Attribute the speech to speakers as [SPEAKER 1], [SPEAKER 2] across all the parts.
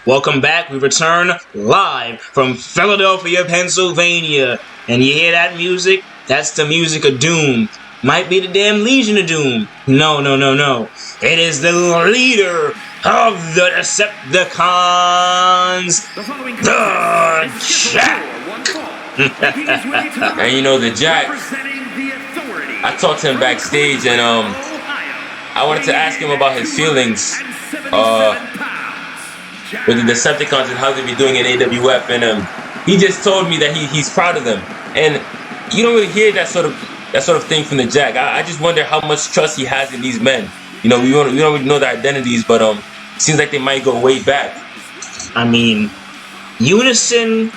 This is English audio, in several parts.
[SPEAKER 1] Welcome back. We return live from Philadelphia, Pennsylvania. And you hear that music? That's the music of doom. Might be the damn Legion of Doom. No. It is the leader of the Decepticons, the Jack.
[SPEAKER 2] And you know, the Jack, I talked to him backstage, and I wanted to ask him about his feelings with the Decepticons and how they be doing in AWF, and he just told me that he's proud of them. And you don't really hear that sort of thing from the Jack. I just wonder how much trust he has in these men. You know, we don't really know their identities, but seems like they might go way back.
[SPEAKER 1] I mean, unison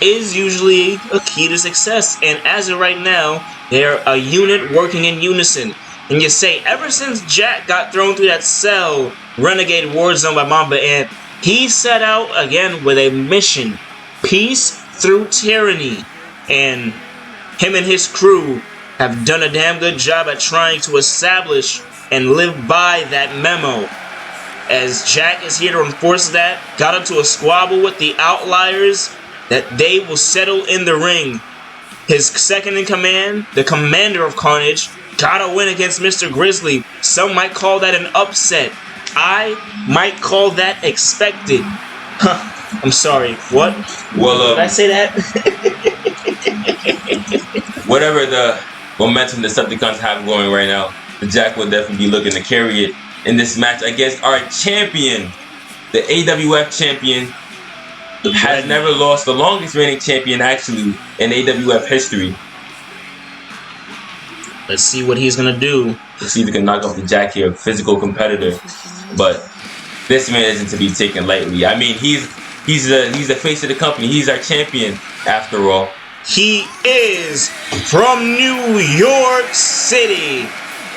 [SPEAKER 1] is usually a key to success, and as of right now, they're a unit working in unison. And you say, ever since Jack got thrown through that cell, Renegade War Zone by MAMBA, and he set out again with a mission, peace through tyranny, and him and his crew have done a damn good job at trying to establish and live by that memo. As Jack is here to enforce that, got into a squabble with the Outliers, that they will settle in the ring. His second in command, the commander of Carnage, got a win against Mr. Grizzly. Some might call that an upset. I might call that expected. I'm sorry, what?
[SPEAKER 2] Well,
[SPEAKER 1] did I say that?
[SPEAKER 2] Whatever the momentum the Decepticons have going right now, the Jack will definitely be looking to carry it in this match against our champion, the AWF champion. Has never lost, the longest reigning champion actually in AWF history.
[SPEAKER 1] Let's see what he's gonna do.
[SPEAKER 2] Let's see if he can knock off the Jack here, physical competitor. But this man isn't to be taken lightly. I mean, he's the face of the company. He's our champion after all.
[SPEAKER 1] He is from New York City,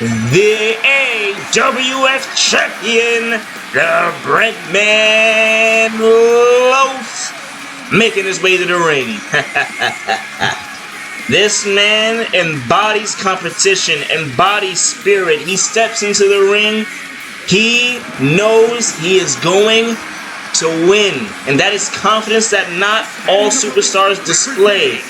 [SPEAKER 1] the AWF champion, the Breadman Loaf, making his way to the ring. This man embodies competition, embodies spirit. He steps into the ring. He knows he is going to win, and that is confidence that not all superstars display.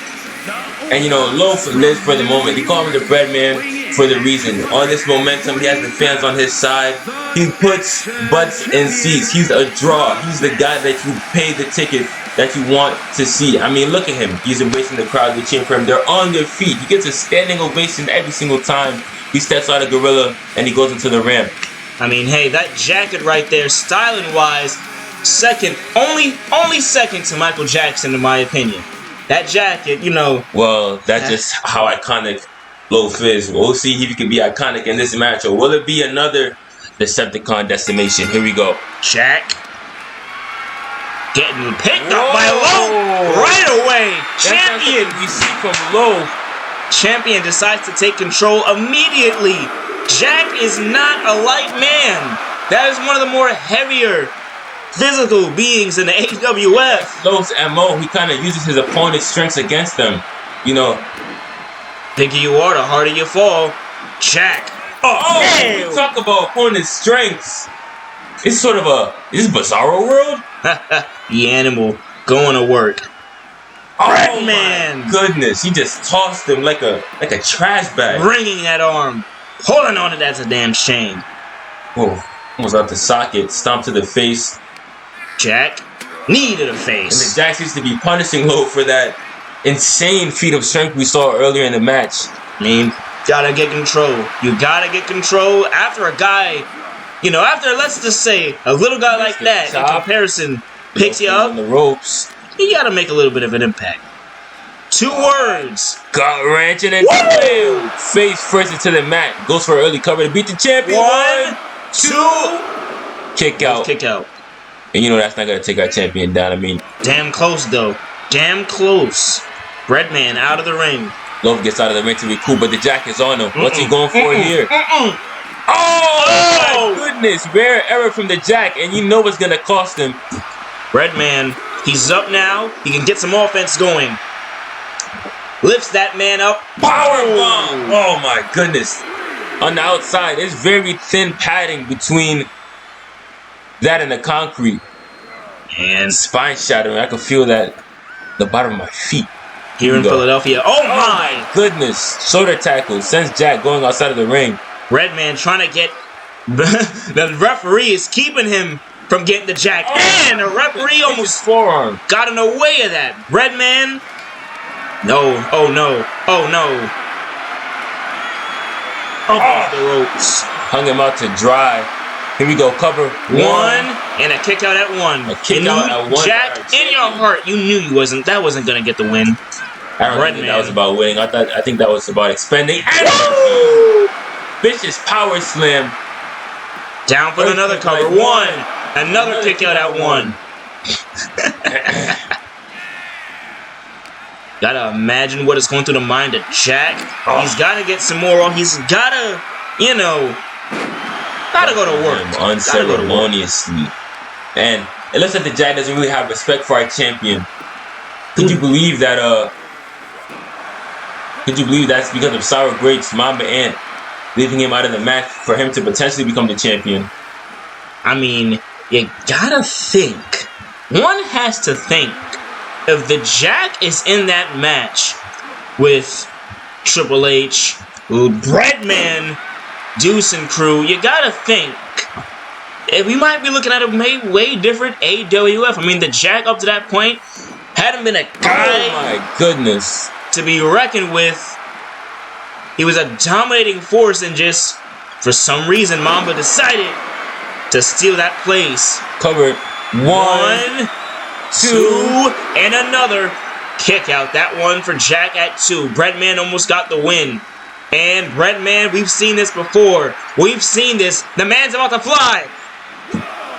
[SPEAKER 2] And you know, Loaf lives for the moment. They call him the Breadman for the reason. All this momentum, he has the fans on his side. He puts butts in seats. He's a draw. He's the guy that you pay the ticket that you want to see. I mean, look at him. He's embracing the crowd. They cheer for him. They're on their feet. He gets a standing ovation every single time he steps out of Gorilla and he goes into the ramp.
[SPEAKER 1] I mean, hey, that jacket right there, styling-wise, second, only second to Michael Jackson, in my opinion. That jacket, you know.
[SPEAKER 2] Well, that's just how iconic Loaf is. We'll see if he can be iconic in this match, or will it be another Decepticon decimation? Here we go.
[SPEAKER 1] Jack getting picked up by Loaf right away. Champion.
[SPEAKER 2] We see from Loaf.
[SPEAKER 1] Champion decides to take control immediately. Jack is not a light man. That is one of the more heavier physical beings in the AWF.
[SPEAKER 2] Loaf's MO, he kind of uses his opponent's strengths against them. You know,
[SPEAKER 1] bigger you are, the harder you fall. Jack.
[SPEAKER 2] Oh, we talk about opponent's strengths. It's sort of is this Bizarro World?
[SPEAKER 1] The animal going to work.
[SPEAKER 2] Oh
[SPEAKER 1] man!
[SPEAKER 2] My goodness, he just tossed him like a trash bag.
[SPEAKER 1] Bringing that arm, holding on to that's a damn shame.
[SPEAKER 2] Oh, almost out the socket, stomp to the face.
[SPEAKER 1] Jack, knee to the face.
[SPEAKER 2] And the Jack seems to be punishing Loaf for that insane feat of strength we saw earlier in the match.
[SPEAKER 1] I mean, gotta get control. You gotta get control after a guy, you know, after, let's just say, a little guy like that, in comparison, picks you up
[SPEAKER 2] on the ropes.
[SPEAKER 1] You gotta make a little bit of an impact. 2 words.
[SPEAKER 2] Gut wrenching and wham! Face first into the mat. Goes for an early cover to beat the champion.
[SPEAKER 1] 1, 2.
[SPEAKER 2] Kick out.
[SPEAKER 1] Kick out.
[SPEAKER 2] And you know that's not gonna take our champion down. I mean,
[SPEAKER 1] damn close though. Damn close. Breadman out of the ring.
[SPEAKER 2] Loaf gets out of the ring to recoup, but the Jack is on him. What's he going for here? Oh my goodness! Rare error from the Jack, and you know what's gonna cost him.
[SPEAKER 1] Breadman, he's up now. He can get some offense going. Lifts that man up.
[SPEAKER 2] Powerbomb! Oh my goodness! On the outside, there's very thin padding between that and the concrete.
[SPEAKER 1] And
[SPEAKER 2] spine shattering. I could feel that the bottom of my feet.
[SPEAKER 1] here in Philadelphia. Oh my
[SPEAKER 2] goodness. Shoulder tackle sends Jack going outside of the ring.
[SPEAKER 1] Breadman trying to get the referee is keeping him from getting the Jack. And the referee almost
[SPEAKER 2] forearm
[SPEAKER 1] got in the way of that. Breadman. No. Oh no. Oh no. Off the ropes.
[SPEAKER 2] Hung him out to dry. Here we go. Cover
[SPEAKER 1] one and a kick out at one.
[SPEAKER 2] A kick out at one.
[SPEAKER 1] Jack, in your heart, you knew that wasn't gonna get the win.
[SPEAKER 2] I don't think that was about winning. I think that was about expending energy. Vicious power slam.
[SPEAKER 1] Down for another cover. One. Another kick out at one. Gotta imagine what is going through the mind of Jack. He's gotta get some more. He's gotta, gotta go to work.
[SPEAKER 2] Unceremoniously. And it looks like the Jack doesn't really have respect for our champion. Could you believe that? Could you believe that's because of Sour Grapes, Mamba Ant leaving him out of the match for him to potentially become the champion?
[SPEAKER 1] I mean, you gotta think. One has to think. If the Jack is in that match with Triple H, Breadman, Deuce and crew, you gotta think. We might be looking at a way different AWF. I mean, the Jack up to that point hadn't been a guy.
[SPEAKER 2] Oh my goodness.
[SPEAKER 1] To be reckoned with. He was a dominating force, and just for some reason, Mamba decided to steal that place.
[SPEAKER 2] Covered. One,
[SPEAKER 1] two, and another kick out. That one for Jack at 2. Breadman almost got the win. And Breadman, we've seen this before. We've seen this. The man's about to fly.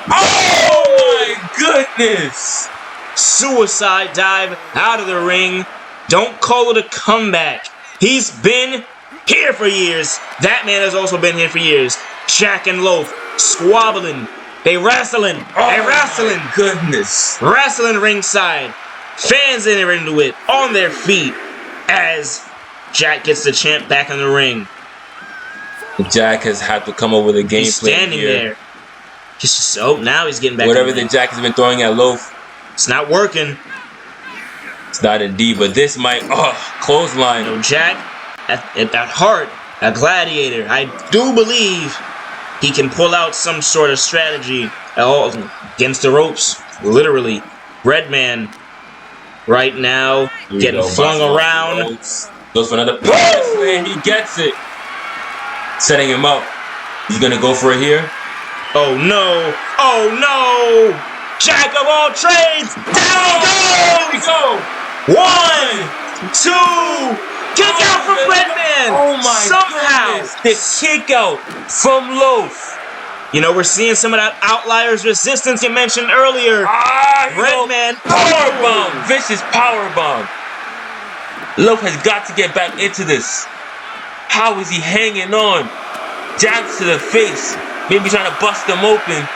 [SPEAKER 2] Oh my goodness!
[SPEAKER 1] Suicide dive out of the ring. Don't call it a comeback. He's been here for years. That man has also been here for years. Jack and Loaf squabbling. They wrestling. They wrestling.
[SPEAKER 2] My goodness.
[SPEAKER 1] Wrestling ringside. Fans enter into it on their feet as Jack gets the champ back in the ring.
[SPEAKER 2] Jack has had to come up with a game
[SPEAKER 1] He's
[SPEAKER 2] plan
[SPEAKER 1] standing
[SPEAKER 2] here.
[SPEAKER 1] there. Now he's getting back.
[SPEAKER 2] Whatever the Jack has been throwing at Loaf,
[SPEAKER 1] it's not working.
[SPEAKER 2] It's not indeed, but this might. Clothesline.
[SPEAKER 1] Jack, at heart, a gladiator. I do believe he can pull out some sort of strategy against the ropes. Literally, Breadman right now getting flung around.
[SPEAKER 2] Goes for another power slam. He gets it. Setting him up. He's gonna go for it here.
[SPEAKER 1] Oh no! Oh no! Jack of all trades! Down he goes! 1, 2, kick out from Breadman!
[SPEAKER 2] Oh my
[SPEAKER 1] Somehow!
[SPEAKER 2] Goodness. The kick out from Loaf.
[SPEAKER 1] We're seeing some of that Outliers resistance you mentioned earlier. Breadman.
[SPEAKER 2] Powerbomb. Vicious powerbomb. Loaf has got to get back into this. How is he hanging on? Jabs to the face. Maybe trying to bust them open.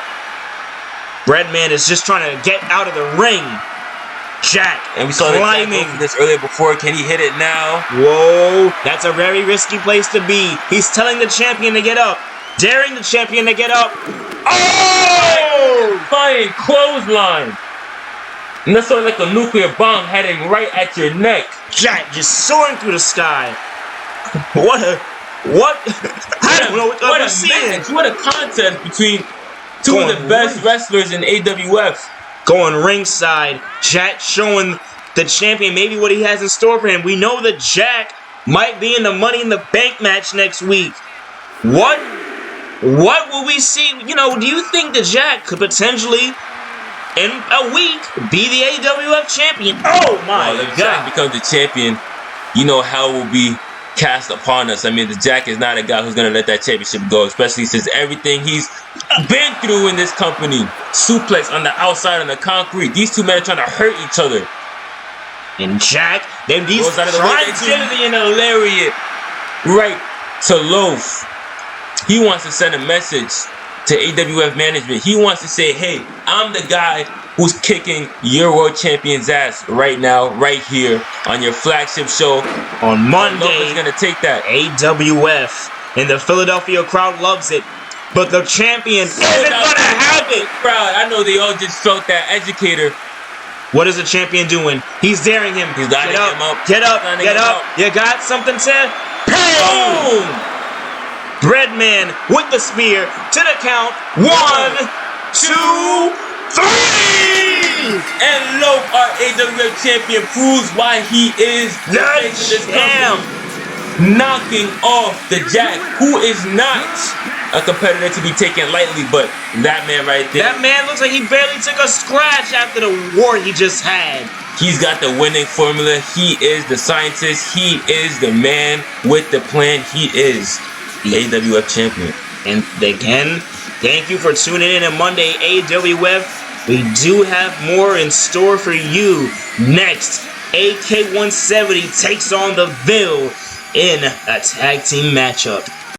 [SPEAKER 1] Breadman is just trying to get out of the ring. Jack,
[SPEAKER 2] and we saw
[SPEAKER 1] climbing.
[SPEAKER 2] This earlier before. Can he hit it now?
[SPEAKER 1] Whoa, that's a very risky place to be. He's telling the champion to get up. Daring the champion to get up.
[SPEAKER 2] Oh! Flying clothesline. And that's sort of like a nuclear bomb heading right at your neck.
[SPEAKER 1] Jack just soaring through the sky. What? I don't know what I'm seeing.
[SPEAKER 2] What a contest between two of the best wrestlers in AWF.
[SPEAKER 1] Going ringside. Jack showing the champion maybe what he has in store for him. We know that Jack might be in the Money in the Bank match next week. What will we see? Do you think that Jack could potentially, in a week, be the AWF champion? Oh my God.
[SPEAKER 2] If Jack becomes the champion, hell will be cast upon us. I mean, the Jack is not a guy who's going to let that championship go, especially since everything he's been through in this company. Suplex on the outside on the concrete. These two men are trying to hurt each other.
[SPEAKER 1] And Jack, he's
[SPEAKER 2] trying to in a lariat right to Loaf. He wants to send a message to AWF management. He wants to say, hey, I'm the guy who's kicking your world champion's ass right now, right here on your flagship show
[SPEAKER 1] on Monday.
[SPEAKER 2] Loaf is going to take that.
[SPEAKER 1] AWF, and the Philadelphia crowd loves it. but the champion isn't gonna have it.
[SPEAKER 2] Crowd, I know they all just felt that. Educator.
[SPEAKER 1] What is the champion doing? He's daring him.
[SPEAKER 2] He's lining him up.
[SPEAKER 1] Get up. Get up. You got something, Ted? Boom! Breadman with the spear to the count. 1, 2, 3!
[SPEAKER 2] And Loaf, our AWF champion, proves why he is
[SPEAKER 1] the champ.
[SPEAKER 2] Knocking off the Jack, who is not a competitor to be taken lightly, but that man right there.
[SPEAKER 1] That man looks like he barely took a scratch after the war he just had.
[SPEAKER 2] He's got the winning formula. He is the scientist. He is the man with the plan. He is the AWF champion.
[SPEAKER 1] And again, thank you for tuning in on Monday AWF. We do have more in store for you. Next, AK-170 takes on the Ville in a tag team matchup.